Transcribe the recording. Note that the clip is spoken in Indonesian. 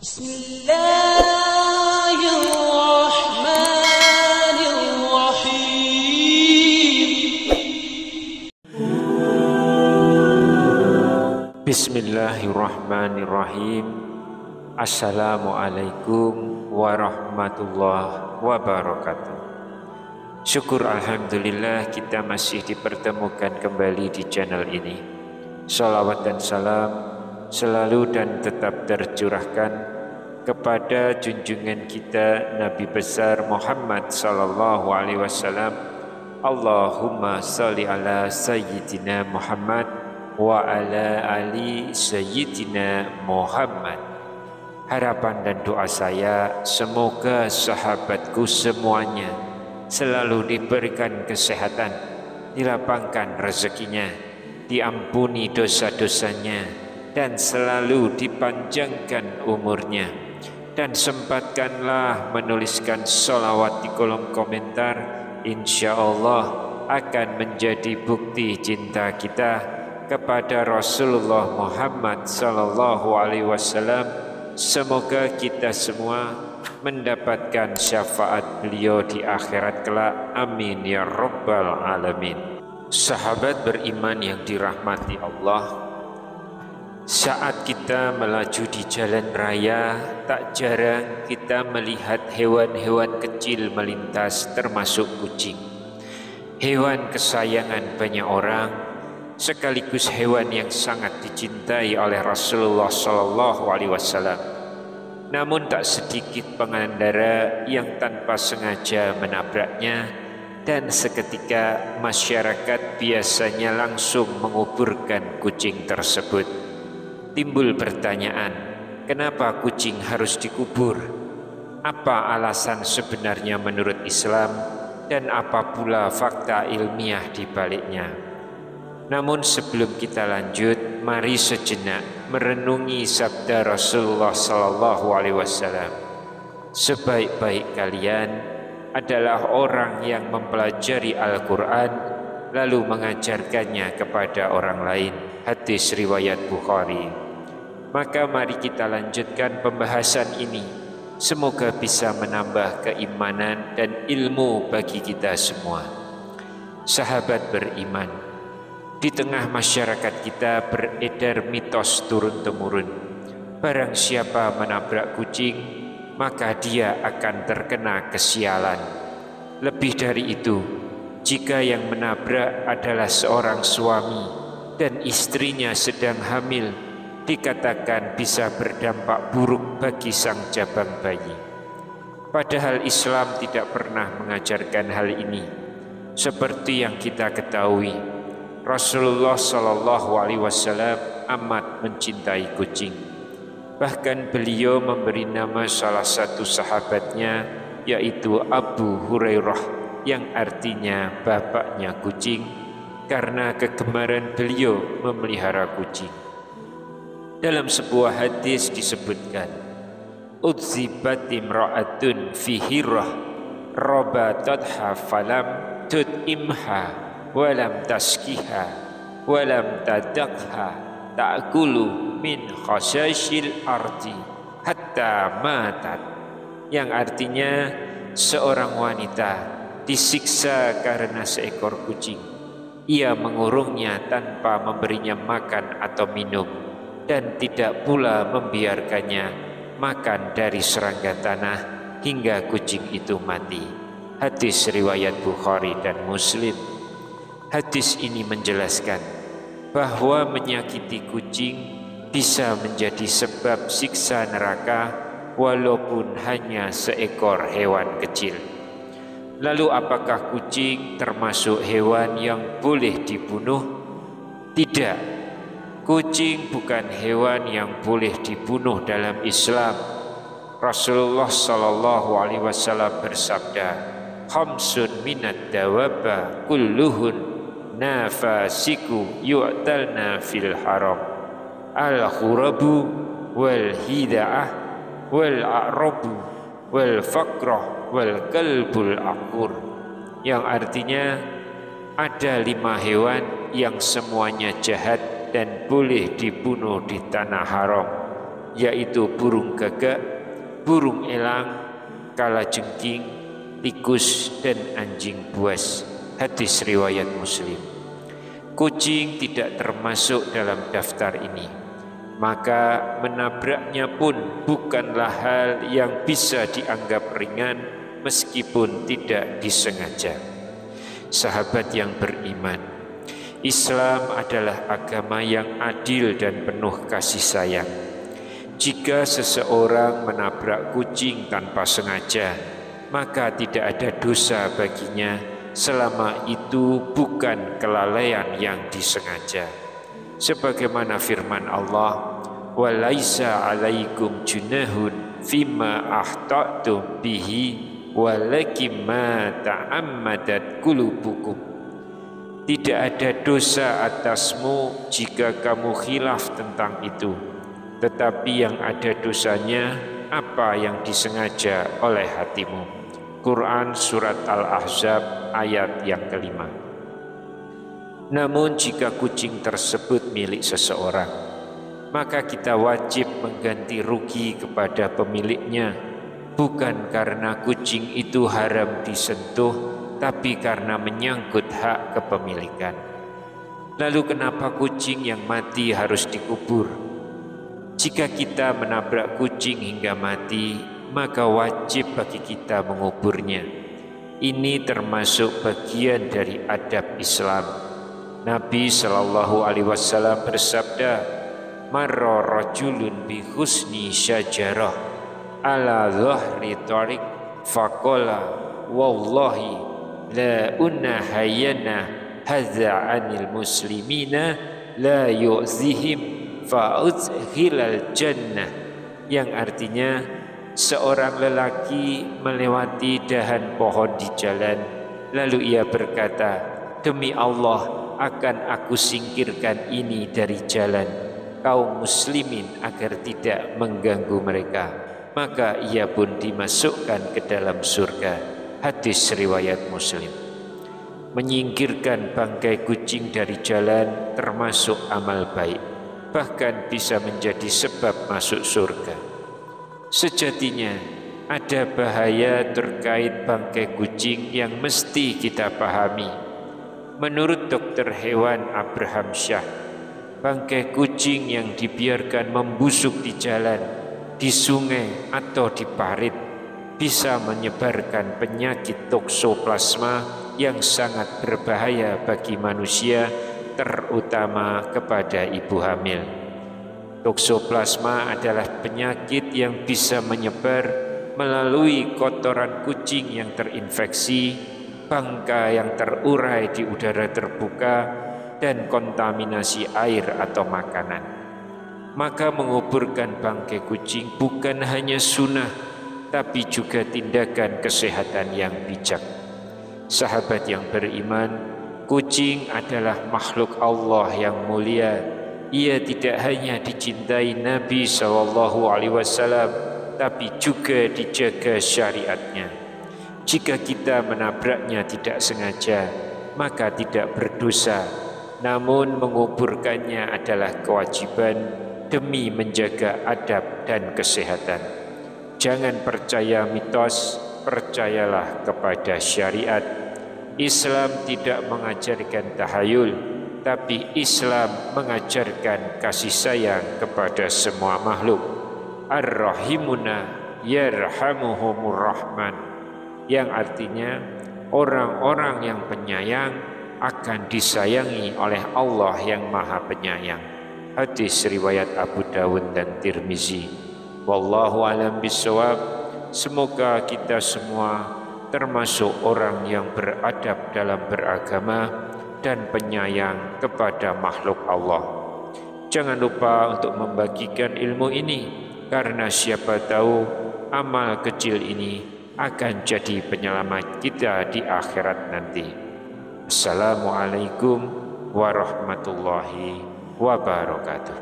Bismillahirrahmanirrahim. Assalamualaikum warahmatullahi wabarakatuh. Syukur alhamdulillah kita masih dipertemukan kembali di channel ini. Salawat dan salam selalu dan tetap tercurahkan kepada junjungan kita Nabi besar Muhammad sallallahu alaihi wasallam. Allahumma shalli ala sayyidina Muhammad wa ala ali sayyidina Muhammad. Harapan dan doa saya semoga sahabatku semuanya selalu diberikan kesehatan, dilapangkan rezekinya, diampuni dosa-dosanya, dan selalu dipanjangkan umurnya. Dan sempatkanlah menuliskan sholawat di kolom komentar. Insya Allah akan menjadi bukti cinta kita kepada Rasulullah Muhammad sallallahu alaihi wasallam. Semoga kita semua mendapatkan syafaat beliau di akhirat kelak. Amin ya rabbal alamin. Sahabat beriman yang dirahmati Allah, saat kita melaju di jalan raya, tak jarang kita melihat hewan-hewan kecil melintas, termasuk kucing. Hewan kesayangan banyak orang, sekaligus hewan yang sangat dicintai oleh Rasulullah sallallahu alaihi wasallam. Namun tak sedikit pengendara yang tanpa sengaja menabraknya, dan seketika masyarakat biasanya langsung menguburkan kucing tersebut. Timbul pertanyaan, kenapa kucing harus dikubur? Apa alasan sebenarnya menurut Islam, dan apa pula fakta ilmiah di baliknya? Namun sebelum kita lanjut, mari sejenak merenungi sabda Rasulullah sallallahu alaihi wasallam. Sebaik-baik kalian adalah orang yang mempelajari Al-Quran lalu mengajarkannya kepada orang lain. Hadis riwayat Bukhari. Maka mari kita lanjutkan pembahasan ini. Semoga bisa menambah keimanan dan ilmu bagi kita semua. Sahabat beriman, di tengah masyarakat kita beredar mitos turun-temurun. Barang siapa menabrak kucing, maka dia akan terkena kesialan. Lebih dari itu, jika yang menabrak adalah seorang suami dan istrinya sedang hamil, dikatakan bisa berdampak buruk bagi sang jabang bayi. Padahal Islam tidak pernah mengajarkan hal ini. Seperti yang kita ketahui, Rasulullah sallallahu alaihi wasallam amat mencintai kucing. Bahkan beliau memberi nama salah satu sahabatnya, yaitu Abu Hurairah, yang artinya bapaknya kucing, karena kegemaran beliau memelihara kucing. Dalam sebuah hadis disebutkan, udzibat imra'atun fi hirrah rabatatha falam tud'imha walam taskiha walam tadakha ta'kulu min khasashil ardi hatta matat, yang artinya seorang wanita disiksa karena seekor kucing. Ia mengurungnya tanpa memberinya makan atau minum, dan tidak pula membiarkannya makan dari serangga tanah hingga kucing itu mati. Hadis riwayat Bukhari dan Muslim. Hadis ini menjelaskan bahwa menyakiti kucing bisa menjadi sebab siksa neraka walaupun hanya seekor hewan kecil. Lalu apakah kucing termasuk hewan yang boleh dibunuh? Tidak. Kucing bukan hewan yang boleh dibunuh dalam Islam. Rasulullah sallallahu alaihi wasallam bersabda, "Khamsun minad dawaba kulluhun nafasiku yu'talna fil haram, al-khurabu wal hida'ah wal a'rabu wal faqrah wal kalbul aqur." Yang artinya ada 5 hewan yang semuanya jahat dan boleh dibunuh di tanah haram, yaitu burung gagak, burung elang, kalajengking, tikus, dan anjing buas. Hadis riwayat Muslim. Kucing tidak termasuk dalam daftar ini, maka menabraknya pun bukanlah hal yang bisa dianggap ringan meskipun tidak disengaja. Sahabat yang beriman, Islam adalah agama yang adil dan penuh kasih sayang. Jika seseorang menabrak kucing tanpa sengaja, maka tidak ada dosa baginya selama itu bukan kelalaian yang disengaja. Sebagaimana firman Allah, "Walaisa 'alaikum junahun fima akhta'tum bihi walakin ma ta'ammadat qulubukum." Tidak ada dosa atasmu jika kamu khilaf tentang itu, tetapi yang ada dosanya apa yang disengaja oleh hatimu. Quran Surat Al-Ahzab ayat yang kelima. Namun jika kucing tersebut milik seseorang, maka kita wajib mengganti rugi kepada pemiliknya, bukan karena kucing itu haram disentuh, tapi karena menyangkut hak kepemilikan. Lalu kenapa kucing yang mati harus dikubur? Jika kita menabrak kucing hingga mati, maka wajib bagi kita menguburnya. Ini termasuk bagian dari adab Islam. Nabi SAW bersabda, "Marra rajulun bi husni syajarah ala dhahri tariq faqala wallahi la unahayana hadza anil muslimina la yu'zihim fa'udkhilal jannah." Yang artinya, seorang lelaki melewati dahan pohon di jalan, lalu ia berkata, "Demi Allah, akan aku singkirkan ini dari jalan kaum muslimin agar tidak mengganggu mereka." Maka ia pun dimasukkan ke dalam surga. Hadis riwayat Muslim. Menyingkirkan bangkai kucing dari jalan termasuk amal baik, bahkan bisa menjadi sebab masuk surga. Sejatinya ada bahaya terkait bangkai kucing yang mesti kita pahami. Menurut dokter hewan Abraham Shah, bangkai kucing yang dibiarkan membusuk di jalan, di sungai atau di parit bisa menyebarkan penyakit toksoplasma yang sangat berbahaya bagi manusia, terutama kepada ibu hamil. Toksoplasma adalah penyakit yang bisa menyebar melalui kotoran kucing yang terinfeksi, bangkai yang terurai di udara terbuka, dan kontaminasi air atau makanan. Maka menguburkan bangkai kucing bukan hanya sunnah, tapi juga tindakan kesehatan yang bijak. Sahabat yang beriman, kucing adalah makhluk Allah yang mulia. Ia tidak hanya dicintai Nabi SAW, tapi juga dijaga syariatnya. Jika kita menabraknya tidak sengaja, maka tidak berdosa. Namun menguburkannya adalah kewajiban demi menjaga adab dan kesehatan. Jangan percaya mitos, percayalah kepada syariat. Islam tidak mengajarkan tahayul, tapi Islam mengajarkan kasih sayang kepada semua makhluk. Ar-Rahimuna yarhamuhumur Rahman, yang artinya orang-orang yang penyayang akan disayangi oleh Allah yang Maha Penyayang. Hadis riwayat Abu Dawud dan Tirmizi. Wallahu alam bisawab. Semoga kita semua termasuk orang yang beradab dalam beragama dan penyayang kepada makhluk Allah. Jangan lupa untuk membagikan ilmu ini, karena siapa tahu amal kecil ini akan jadi penyelamat kita di akhirat nanti. Assalamualaikum warahmatullahi wabarakatuh.